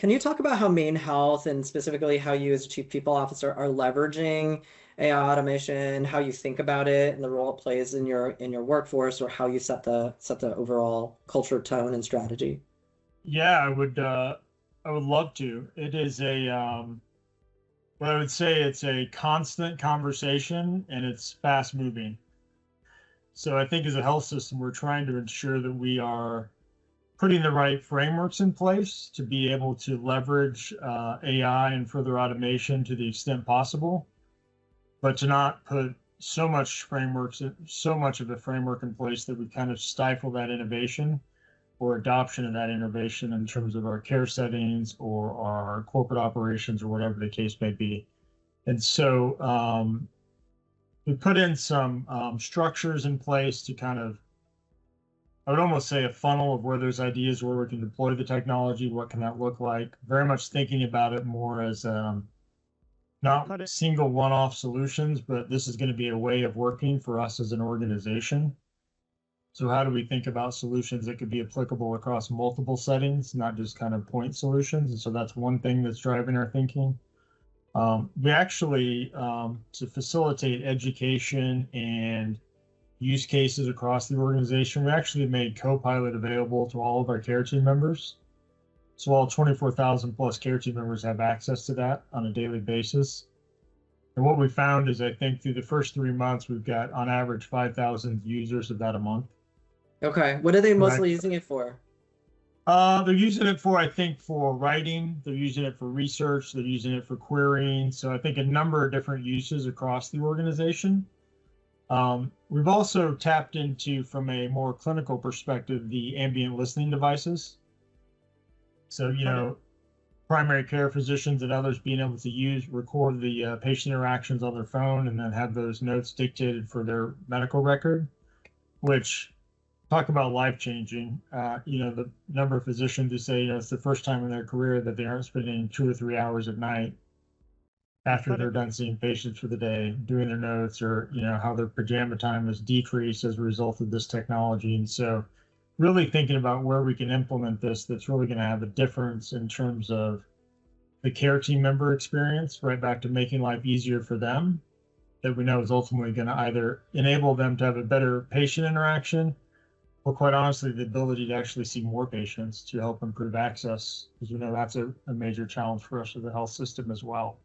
Can you talk about how MaineHealth and specifically how you as Chief People Officer are leveraging AI automation, how you think about it and the role it plays in your workforce, or how you set the overall culture, tone, and strategy? Yeah, I would love to. It is what I would say it's a constant conversation and it's fast moving. So I think as a health system, we're trying to ensure that we are putting the right frameworks in place to be able to leverage AI and further automation to the extent possible, but to not put so much of the framework in place that we kind of stifle that innovation or adoption of that innovation in terms of our care settings or our corporate operations or whatever the case may be. And so we put in some structures in place to kind of, I would almost say, a funnel of where there's ideas where we can deploy the technology. What can that look like? Very much thinking about it more as not single one-off solutions, but this is going to be a way of working for us as an organization. So how do we think about solutions that could be applicable across multiple settings, not just kind of point solutions? And so that's one thing that's driving our thinking. We actually, to facilitate education and use cases across the organization, we actually made Copilot available to all of our care team members. So all 24,000 plus care team members have access to that on a daily basis. And what we found is, I think through the first 3 months, we've got on average 5,000 users of that a month. Okay. What are they Right. mostly using it for? They're using it for, I think, for writing. They're using it for research. They're using it for querying. So I think a number of different uses across the organization. We've also tapped into, from a more clinical perspective, the ambient listening devices. So, primary care physicians and others being able to record the patient interactions on their phone and then have those notes dictated for their medical record, which talk about life-changing. The number of physicians who say, it's the first time in their career that they aren't spending 2 or 3 hours at night after they're done seeing patients for the day, doing their notes, or, how their pajama time has decreased as a result of this technology. And so really thinking about where we can implement this that's really going to have a difference in terms of the care team member experience, right back to making life easier for them, that we know is ultimately going to either enable them to have a better patient interaction, or quite honestly, the ability to actually see more patients to help improve access, because we know that's a major challenge for us as the health system as well.